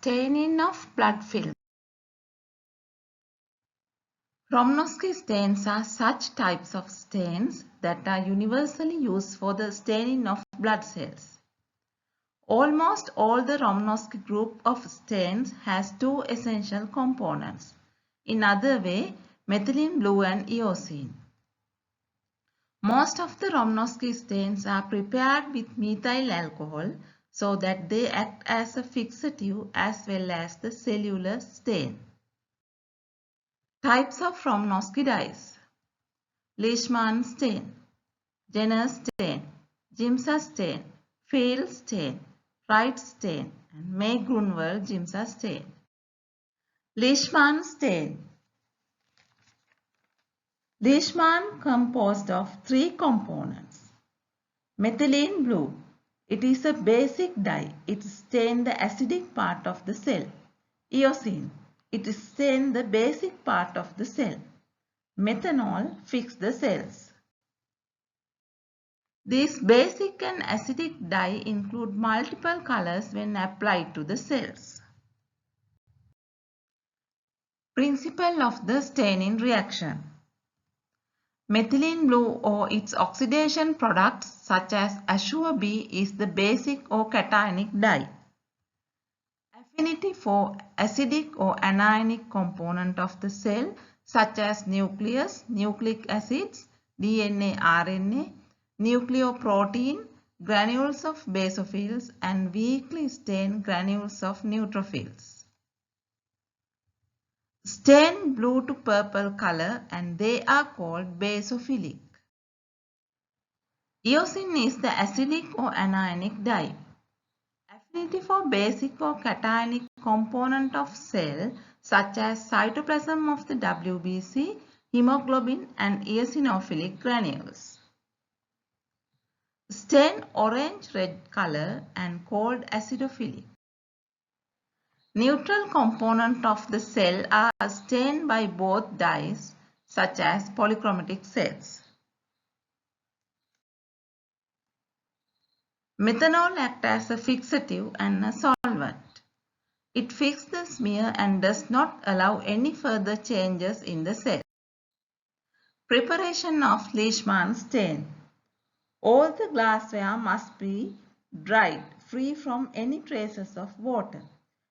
Staining of blood film. Romanowsky stains are such types of stains that are universally used for the staining of blood cells. Almost all the Romanowsky group of stains has two essential components. In other way, methylene blue and eosine. Most of the Romanowsky stains are prepared with methyl alcohol so that they act as a fixative as well as the cellular stain. Types of Romanowsky dyes: Leishman stain, Jenner stain, Giemsa stain, Field stain, Wright stain, and May-Grunwald Giemsa stain. Leishman stain. Leishman composed of three components. Methylene blue. It is a basic dye. It stains the acidic part of the cell. Eosine. It stains the basic part of the cell. Methanol fixes the cells. These basic and acidic dye include multiple colors when applied to the cells. Principle of the staining reaction. Methylene blue or its oxidation products such as Assure B is the basic or cationic dye. Affinity for acidic or anionic component of the cell such as nucleus, nucleic acids, DNA, RNA, nucleoprotein, granules of basophils and weakly stained granules of neutrophils. Stain blue to purple color and they are called basophilic. Eosine is the acidic or anionic dye. Affinity for basic or cationic component of cell such as cytoplasm of the WBC, hemoglobin and eosinophilic granules. Stain orange-red color and called acidophilic. Neutral components of the cell are stained by both dyes such as polychromatic cells. Methanol acts as a fixative and a solvent. It fixes the smear and does not allow any further changes in the cell. Preparation of Leishman stain. All the glassware must be dried free from any traces of water.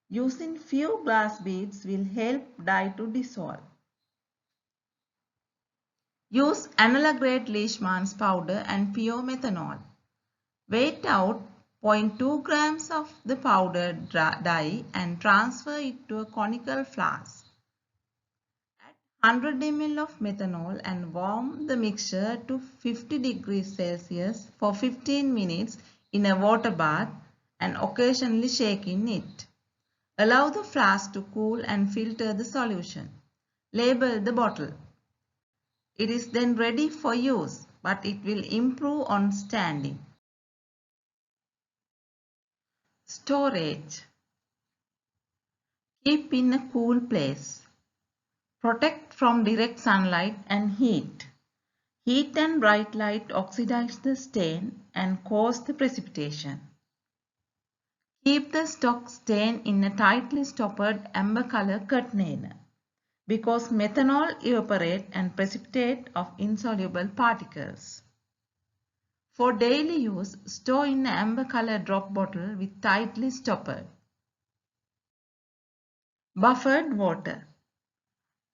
Using few glass beads will help dye to dissolve. Use analog grade Leishman's powder and pure methanol. Weight out 0.2 grams of the powdered dye and transfer it to a conical flask. Add 100 ml of methanol and warm the mixture to 50 degrees Celsius for 15 minutes in a water bath and occasionally shaking it. Allow the flask to cool and filter the solution. Label the bottle. It is then ready for use, but it will improve on standing. Storage. Keep in a cool place. Protect from direct sunlight and heat. Heat and bright light oxidize the stain and cause the precipitation. Keep the stock stain in a tightly stoppered amber color container because methanol evaporates and precipitate of insoluble particles. For daily use, store in an amber color drop bottle with tightly stoppered. Buffered water.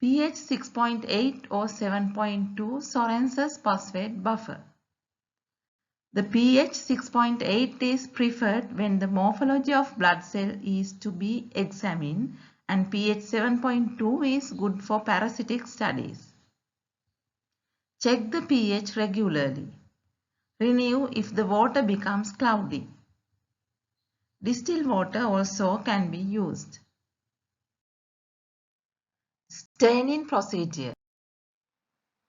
pH 6.8 or 7.2 Sorensen's phosphate buffer. The pH 6.8 is preferred when the morphology of blood cell is to be examined and pH 7.2 is good for parasitic studies. Check the pH regularly. Renew if the water becomes cloudy. Distilled water also can be used. Staining procedure.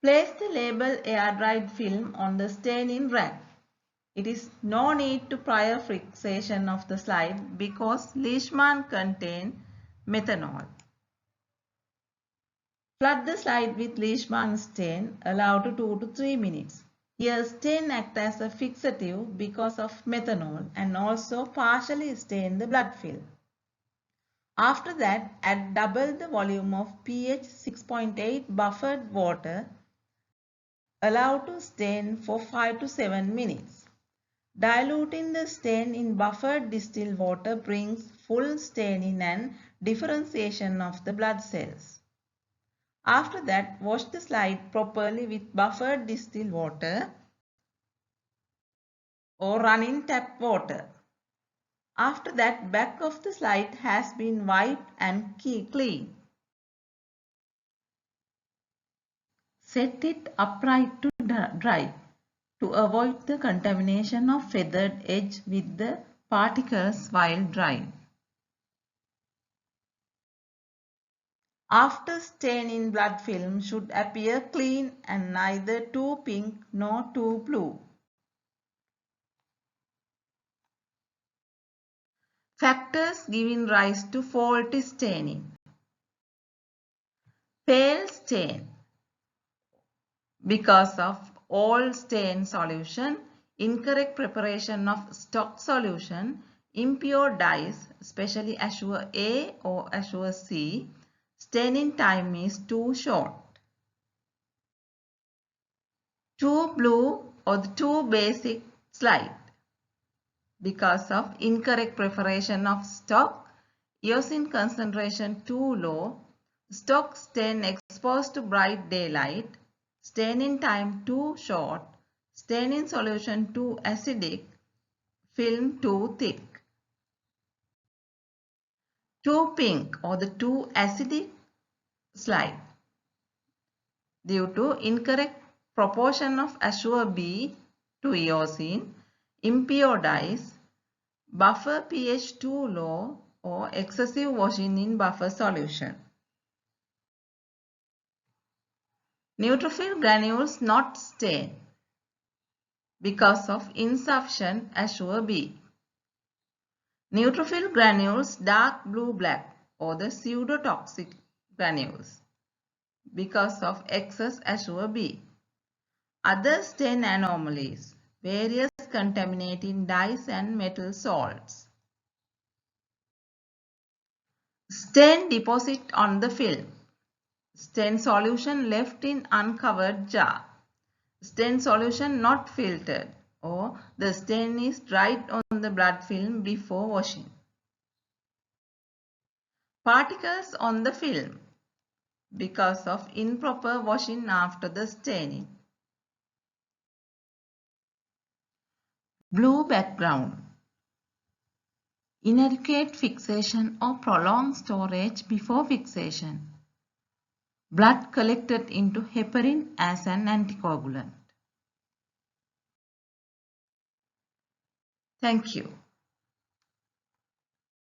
Place the label air-dried film on the staining rack. It is no need to prior fixation of the slide because Leishman contains methanol. Flood the slide with Leishman stain, allow to 2 to 3 minutes. Here stain acts as a fixative because of methanol and also partially stain the blood film. After that, add double the volume of pH 6.8 buffered water. Allow to stain for 5 to 7 minutes. Diluting the stain in buffered distilled water brings full staining and differentiation of the blood cells. After that, wash the slide properly with buffered distilled water or running tap water. After that, back of the slide has been wiped and clean. Set it upright to dry to avoid the contamination of feathered edge with the particles while drying. After staining, blood film should appear clean and neither too pink nor too blue. Factors giving rise to faulty staining. Pale stain because of old stain solution, incorrect preparation of stock solution, impure dyes, especially Assure A or Assure C, staining time is too short. Too blue or the too basic slide because of incorrect preparation of stock, eosin concentration too low, stock stain exposed to bright daylight, staining time too short, staining solution too acidic, film too thick. Too pink or the too acidic slide due to incorrect proportion of Assure B to eosin, impure dyes, buffer pH too low or excessive washing in buffer solution. Neutrophil granules not stain because of insufficient Assure B. Neutrophil granules dark blue-black or the pseudotoxic granules because of excess Assure B. Other stain anomalies, various contaminating dyes and metal salts. Stain deposit on the film. Stain solution left in uncovered jar. Stain solution not filtered or the stain is dried on the blood film before washing. Particles on the film because of improper washing after the staining. Blue background. Inadequate fixation or prolonged storage before fixation. Blood collected into heparin as an anticoagulant. Thank you.